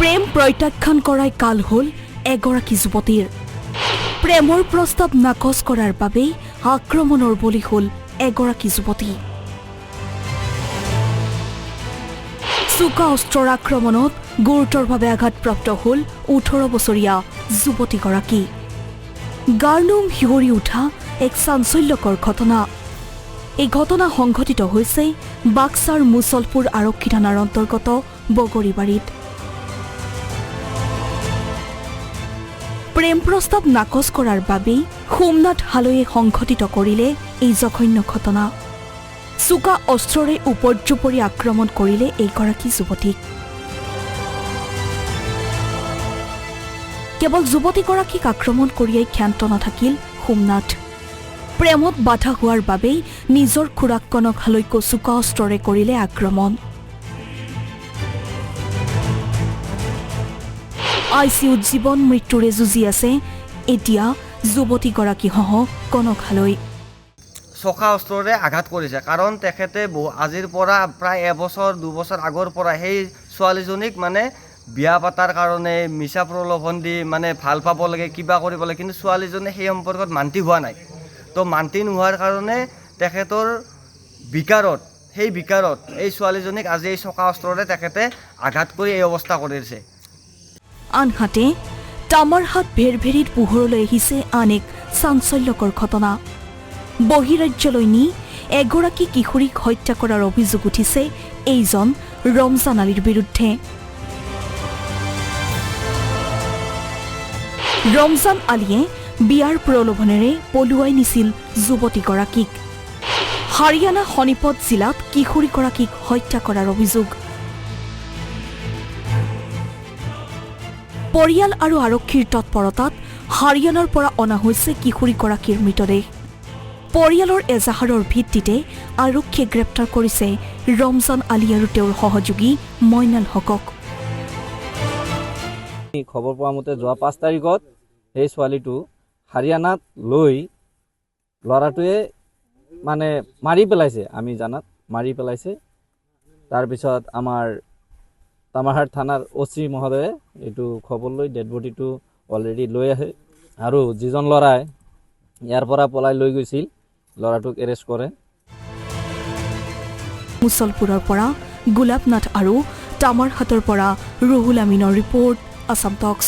প্ৰেম প্ৰত্যাখ্যান কৰাই কাল হ'ল এগৰাকী যুৱতীৰ প্ৰেমৰ প্ৰস্তাৱ নাকচ কৰাৰ বাবেই আক্ৰমণৰ বলি হ'ল এগৰাকী যুৱতী চোকা অস্ত্ৰৰ আক্ৰমণত গুৰুতৰভাৱে আঘাতপ্ৰাপ্ত হ'ল 18 বছৰীয়া যুৱতীগৰাকী গাৰ্নুম শিহৰি উঠা এক চাঞ্চল্যকৰ ঘটনা এই ঘটনা সংঘটিত হৈছে বাক্সাৰ মুছলপুৰ আৰক্ষী থানাৰ অন্তৰ্গত বগৰীবাৰীত প্ৰেম প্ৰস্তাৱ নাকচ কৰাৰ বাবেই সোমনাথ হালৈয়ে সংঘটিত কৰিলে এই জঘন্য ঘটনা চোকা অস্ত্ৰৰে উপৰ্যুপৰি আক্ৰমণ কৰিলে এইগৰাকী যুৱতীক কেৱল যুৱতীগৰাকীক আক্ৰমণ কৰিয়েই ক্ষান্ত নাথাকিল সোমনাথ প্ৰেমত বাধা হোৱাৰ বাবেই নিজৰ খুৰাককনক হালৈকো চোকা অস্ত্ৰৰে কৰিলে আক্ৰমণ আইচিউত জীৱন মৃত্যুৰে যুঁজি আছে এতিয়া যুৱতীগৰাকীসহ কনক হালৈ চোকা অস্ত্ৰৰে আঘাত কৰিছে কাৰণ তেখেতে আজিৰ পৰা প্ৰায় এবছৰ দুবছৰ আগৰ পৰা সেই ছোৱালীজনীক মানে বিয়া পাতাৰ কাৰণে মিছা প্ৰলোভন দি মানে ভাল পাব লাগে কিবা কৰিব লাগে কিন্তু ছোৱালীজনী সেই সম্পৰ্কত মান্তি হোৱা নাই তো মান্তি নোহোৱাৰ কাৰণে তেখেতৰ বিকাৰত এই ছোৱালীজনীক আজি এই চোকা অস্ত্ৰৰে তেখেতে আঘাত কৰি এই অৱস্থা কৰিছে আনহাতে তামাৰহাট ভেৰভেৰিত পোহৰলৈ আহিছে আন এক চাঞ্চল্যকৰ ঘটনা বহিৰাজ্যলৈ নি এগৰাকী কিশোৰীক হত্যা কৰাৰ অভিযোগ উঠিছে এইজন ৰমজান আলীৰ বিৰুদ্ধে ৰমজান আলীয়ে বিয়াৰ প্ৰলোভনেৰে পলুৱাই নিছিল যুৱতীগৰাকীক হাৰিয়ানা শনিপত জিলাত কিশোৰীগৰাকীক হত্যা কৰাৰ অভিযোগ পৰিয়াল আৰু আৰক্ষীৰ তৎপৰতাত হাৰিয়ানাৰ পৰা অনা হৈছে কিশোৰীগৰাকীৰ মৃতদেহ পৰিয়ালৰ এজাহাৰৰ ভিত্তিতে আৰক্ষীয়ে গ্ৰেপ্তাৰ কৰিছে ৰমজান আলী আৰু তেওঁৰ সহযোগী মইনাল হকক খবৰ পোৱা মতে যোৱা 5 তাৰিখত এই ছোৱালীটো হাৰিয়ানাত লৈ ল'ৰাটোৱে মানে মাৰি পেলাইছে আমি জানাত মাৰি পেলাইছে তাৰপিছত আমাৰ তামাৰহাট থানাৰ ওসি মহোদয়ে এইটো খবৰ লৈ ডেড বডিটো অলৰেডি লৈ আহে আৰু যিজন ল'ৰাই ইয়াৰ পৰা পলাই লৈ গৈছিল ল'ৰাটোক এৰেষ্ট কৰে মুছলপুৰৰ পৰা গোলাপনাথ আৰু তামাৰহাটৰ পৰা ৰুহুল আমিনৰ ৰিপৰ্ট আসাম টক্স